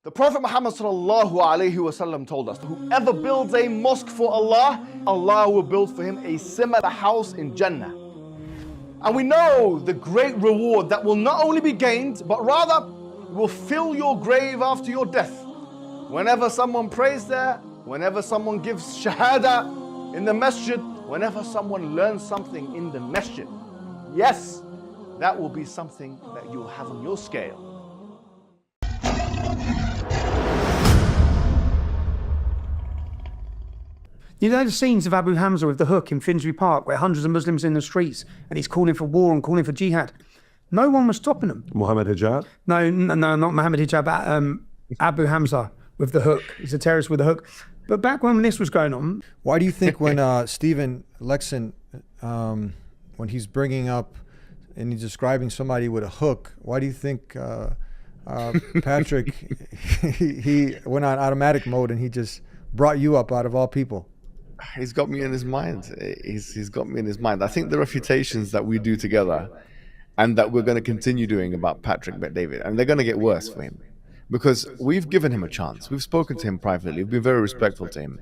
The Prophet Muhammad told us that whoever builds a mosque for Allah, Allah will build for him a similar house in Jannah. And we know the great reward that will not only be gained, but rather will fill your grave after your death. Whenever someone prays there, whenever someone gives shahada in the masjid, whenever someone learns something in the masjid, yes, that will be something that you'll have on your scale. You know the scenes of Abu Hamza with the hook in Finsbury Park where hundreds of Muslims in the streets and he's calling for war and calling for jihad? No one was stopping him. Mohammed Hijab? No, not Mohammed Hijab. Abu Hamza with the hook. He's a terrorist with a hook. But back when this was going on... Why do you think when Stephen Lexon, when he's bringing up and he's describing somebody with a hook, why do you think Patrick, he went on automatic mode and he just brought you up out of all people? He's got me in his mind. He's got me in his mind. I think the refutations that we do together and that we're going to continue doing about Patrick Bet-David, and they're going to get worse for him because we've given him a chance. We've spoken to him privately. We've been very respectful to him.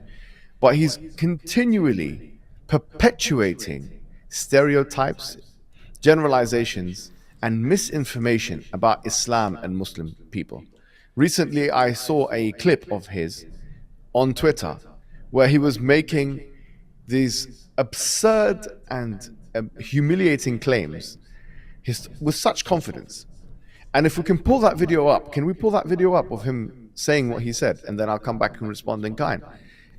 But he's continually perpetuating stereotypes, generalizations, and misinformation about Islam and Muslim people. Recently, I saw a clip of his on Twitter where he was making these absurd and humiliating claims with such confidence. And if we can pull that video up, can we pull that video up of him saying what he said? And then I'll come back and respond in kind.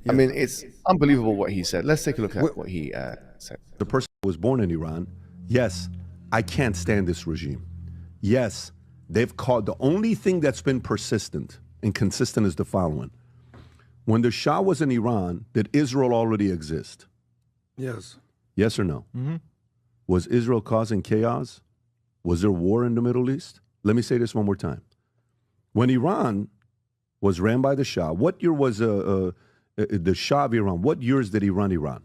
Yeah. I mean, it's unbelievable what he said. Let's take a look at what he said. The person who was born in Iran, yes, I can't stand this regime. Yes, they've called, the only thing that's been persistent and consistent is the following. When the Shah was in Iran, did Israel already exist? Yes. Yes or no? Mm-hmm. Was Israel causing chaos? Was there war in the Middle East? Let me say this one more time. When Iran was ran by the Shah, what year was the Shah of Iran? What years did he run Iran?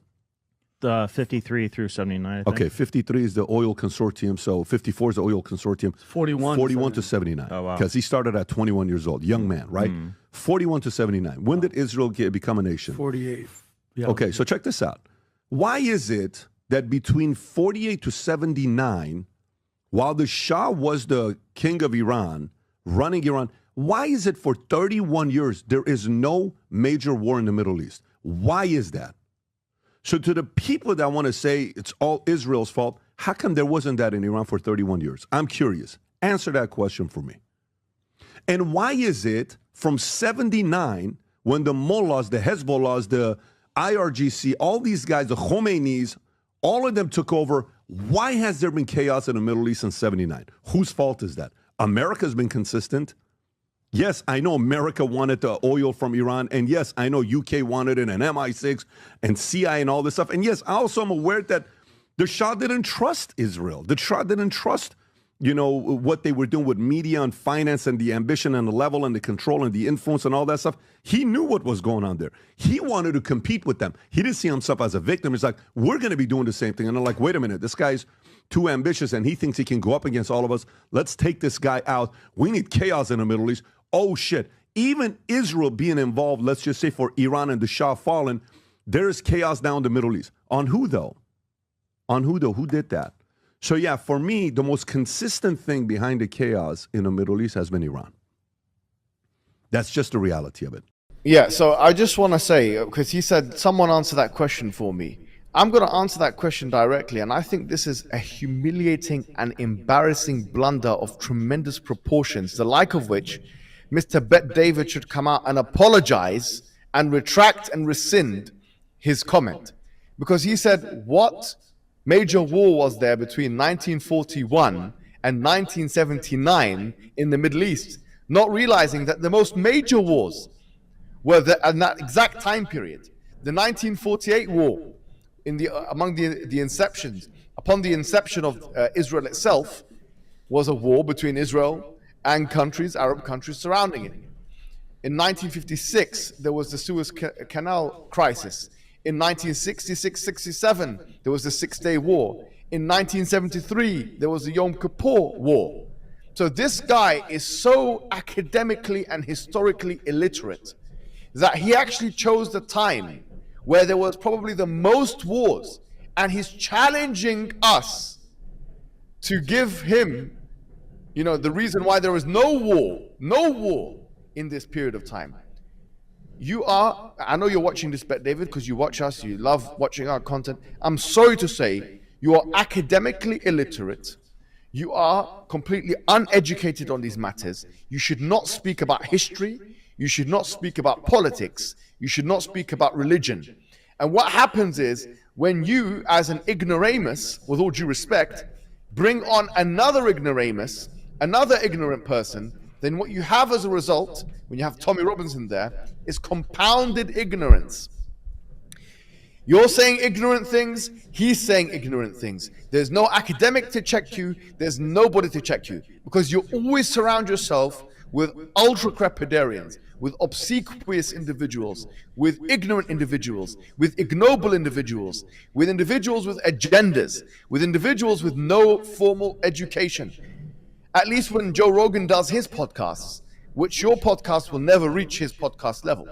53 through 79, I think. Okay, 53 is the oil consortium, so 54 is the oil consortium. 41 to 79. Oh, wow. Because he started at 21 years old, young man, right? 41 to 79. When did Israel become a nation? 48. Yeah. Okay, so check this out. Why is it that between 48 to 79, while the Shah was the king of Iran, running Iran, why is it for 31 years there is no major war in the Middle East? Why is that? So to the people that want to say it's all Israel's fault, how come there wasn't that in Iran for 31 years? I'm curious. Answer that question for me. And why is it from 79, when the mullahs, the Hezbollahs, the IRGC, all these guys, the Khomeinis, all of them took over, why has there been chaos in the Middle East in 79? Whose fault is that? America's been consistent. Yes, I know America wanted the oil from Iran, and yes, I know UK wanted it, and MI6 and CIA and all this stuff. And yes, I also am aware that the Shah didn't trust Israel. The Shah didn't trust, you know, what they were doing with media and finance and the ambition and the level and the control and the influence and all that stuff. He knew what was going on there. He wanted to compete with them. He didn't see himself as a victim. He's like, we're going to be doing the same thing. And they're like, wait a minute, this guy's too ambitious and he thinks he can go up against all of us. Let's take this guy out. We need chaos in the Middle East. Oh, shit. Even Israel being involved, let's just say for Iran and the Shah fallen, there is chaos now in the Middle East. On who, though? On who, though? Who did that? So, yeah, for me, the most consistent thing behind the chaos in the Middle East has been Iran. That's just the reality of it. Yeah, so I just want to say, because he said, someone answer that question for me. I'm going to answer that question directly, and I think this is a humiliating and embarrassing blunder of tremendous proportions, the like of which Mr. Bet-David should come out and apologize and retract and rescind his comment. Because he said, what major war was there between 1941 and 1979 in the Middle East? Not realizing that the most major wars were in that exact time period. The 1948 war, upon the inception of Israel itself, was a war between Israel and Arab countries surrounding it. In 1956, there was the Suez Canal crisis. In 1966-67, there was the Six-Day War. In 1973, there was the Yom Kippur War. So this guy is so academically and historically illiterate that he actually chose the time where there was probably the most wars, and he's challenging us to give him, you know, the reason why there is no war in this period of time. You are, I know you're watching this, Bet David, because you watch us, you love watching our content. I'm sorry to say, you are academically illiterate. You are completely uneducated on these matters. You should not speak about history. You should not speak about politics. You should not speak about religion. And what happens is, when you, as an ignoramus, with all due respect, bring on another ignoramus, another ignorant person, then what you have as a result, when you have Tommy Robinson there, is compounded ignorance. You're saying ignorant things, he's saying ignorant things. There's no academic to check you, there's nobody to check you, because you always surround yourself with ultra-crepidarians, with obsequious individuals, with ignorant individuals, with ignoble individuals, with individuals with agendas, with individuals with no formal education. At least when Joe Rogan does his podcasts, which your podcast will never reach his podcast level,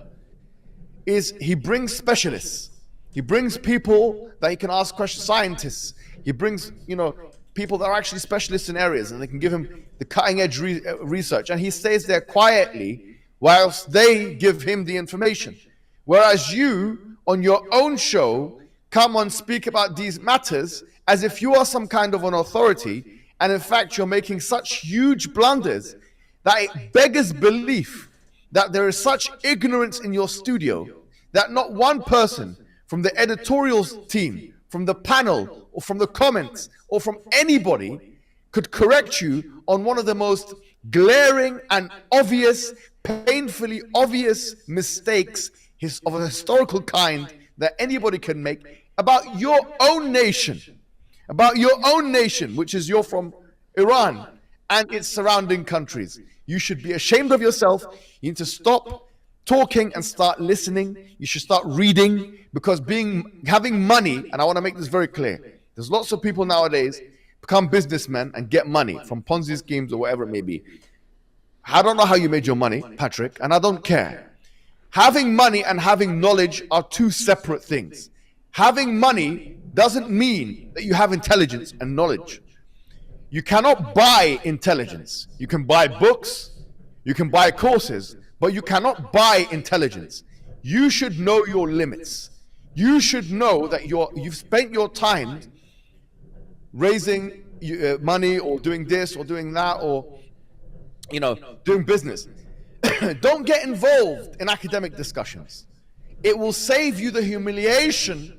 is he brings specialists. He brings people that he can ask questions, scientists. He brings, you know, people that are actually specialists in areas, and they can give him the cutting edge research. And he stays there quietly whilst they give him the information. Whereas you, on your own show, come and speak about these matters as if you are some kind of an authority, and in fact you're making such huge blunders that it beggars belief that there is such ignorance in your studio that not one person from the editorials team, from the panel, or from the comments, or from anybody could correct you on one of the most glaring and obvious, painfully obvious mistakes of a historical kind that anybody can make about your own nation. About your own nation, which is you're from Iran and its surrounding countries. You should be ashamed of yourself. You need to stop talking and start listening. You should start reading, because having money, and I want to make this very clear, there's lots of people nowadays become businessmen and get money from Ponzi schemes or whatever it may be. I don't know how you made your money, Patrick, and I don't care. Having money and having knowledge are two separate things. Having money doesn't mean that you have intelligence and knowledge. You cannot buy intelligence. You can buy books, you can buy courses, but you cannot buy intelligence. You should know your limits. You should know that you've spent your time raising money, or doing this or doing that, or doing business. Don't get involved in academic discussions. It will save you the humiliation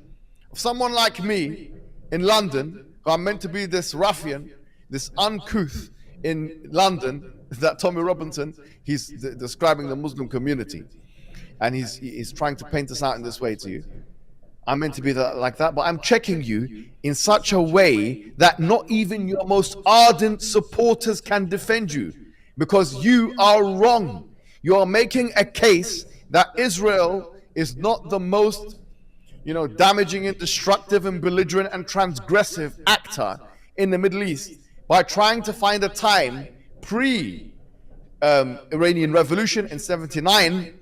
of someone like me in London, who I'm meant to be this ruffian, this uncouth in London, that Tommy Robinson, he's describing the Muslim community. And he's trying to paint us out in this way to you. I'm meant to be like that, but I'm checking you in such a way that not even your most ardent supporters can defend you, because you are wrong. You are making a case that Israel is not the most, damaging and destructive and belligerent and transgressive actor in the Middle East by trying to find a time pre-Iranian Revolution in 79,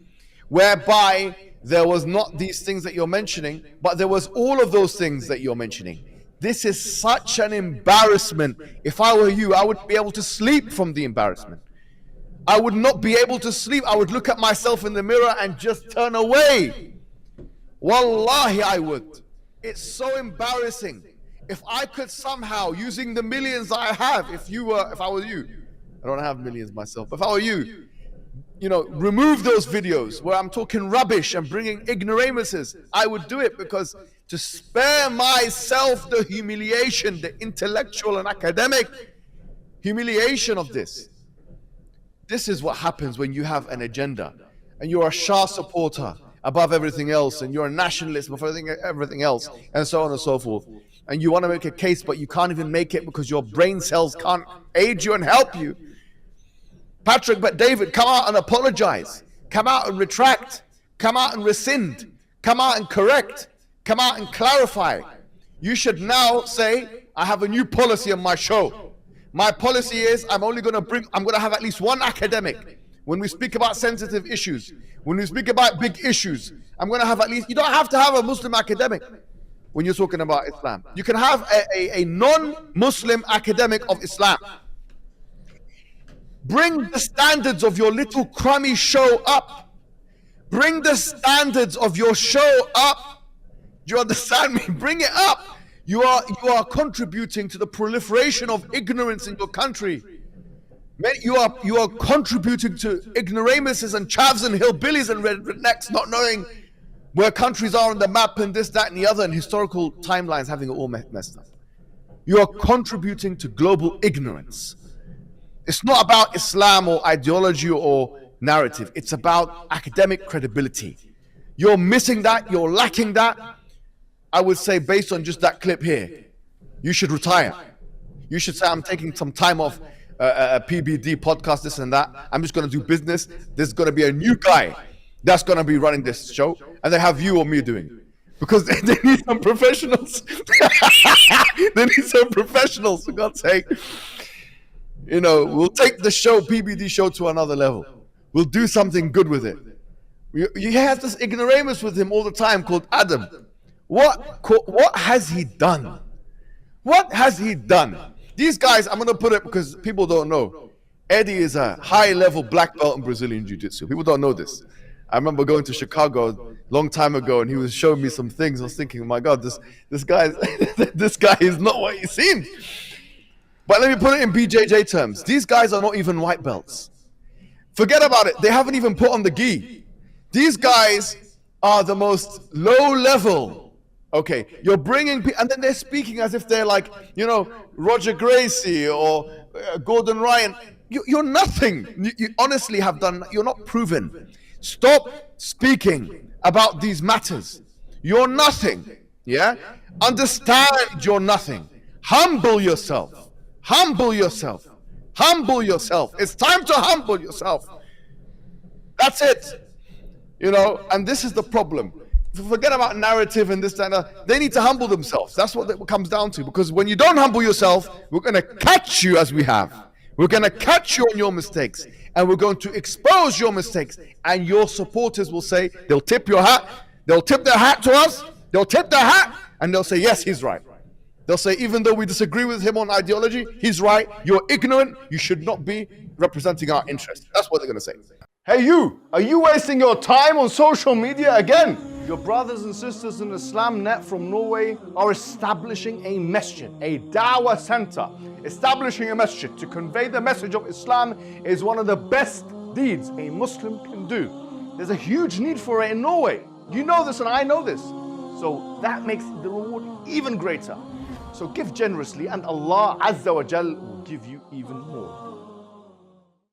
whereby there was not these things that you're mentioning, but there was all of those things that you're mentioning. This is such an embarrassment. If I were you, I wouldn't be able to sleep from the embarrassment. I would not be able to sleep. I would look at myself in the mirror and just turn away. Wallahi, I would. It's so embarrassing. If I could somehow, using the millions I have, if I were you, I don't have millions myself, but if I were you, remove those videos where I'm talking rubbish and bringing ignoramuses, I would do it, because to spare myself the humiliation, the intellectual and academic humiliation of this. This is what happens when you have an agenda and you're a Shah supporter above everything else, and you're a nationalist above everything else, and so on and so forth. And you want to make a case, but you can't even make it because your brain cells can't aid you and help you. Patrick, but David, come out and apologize. Come out and retract. Come out and rescind. Come out and correct. Come out and clarify. You should now say, I have a new policy on my show. My policy is I'm going to have at least one academic. When we speak about sensitive issues, when we speak about big issues, I'm going to have at least, you don't have to have a Muslim academic when you're talking about Islam. You can have a non-Muslim academic of Islam. Bring the standards of your little crummy show up. Bring the standards of your show up. Do you understand me? Bring it up. You are contributing to the proliferation of ignorance in your country. You are contributing to ignoramuses and chavs and hillbillies and rednecks not knowing where countries are on the map and this, that, and the other, and historical timelines having it all messed up. You are contributing to global ignorance. It's not about Islam or ideology or narrative. It's about academic credibility. You're missing that. You're lacking that. I would say, based on just that clip here, you should retire. You should say, I'm taking some time off a PBD podcast, this and that. I'm just going to do business. There's going to be a new guy that's going to be running this show, and they have you or me doing it. Because they need some professionals. They need some professionals, for God's sake. You know, we'll take the show, PBD show, to another level. We'll do something good with it. You have this ignoramus with him all the time called Adam. What has he done? What has he done? These guys, I'm going to put it because people don't know. Eddie is a high-level black belt in Brazilian Jiu-Jitsu. People don't know this. I remember going to Chicago a long time ago, and he was showing me some things. I was thinking, oh my God, this guy is not what he seemed. But let me put it in BJJ terms. These guys are not even white belts. Forget about it. They haven't even put on the gi. These guys are the most low-level. Okay, you're bringing people, and then they're speaking as if they're like, you know, Roger Gracie or Gordon Ryan. You're nothing. You honestly have done, you're not proven. Stop speaking about these matters. You're nothing. Yeah? Understand you're nothing. Humble yourself. Humble yourself. Humble yourself. It's time to humble yourself. That's it. You know, and this is the problem. Forget about narrative and this, that, and that. They need to humble themselves. That's what it comes down to. Because when you don't humble yourself, we're going to catch you as we have. We're going to catch you on your mistakes. And we're going to expose your mistakes. And your supporters will say, they'll tip your hat. They'll tip their hat to us. They'll tip their hat. And they'll say, yes, he's right. They'll say, even though we disagree with him on ideology, he's right. You're ignorant. You should not be representing our interests. That's what they're going to say. Hey you, are you wasting your time on social media again? Your brothers and sisters in Islam Net from Norway are establishing a masjid, a dawah center. Establishing a masjid to convey the message of Islam is one of the best deeds a Muslim can do. There's a huge need for it in Norway. You know this and I know this. So that makes the reward even greater. So give generously and Allah Azza wa Jal will give you even more.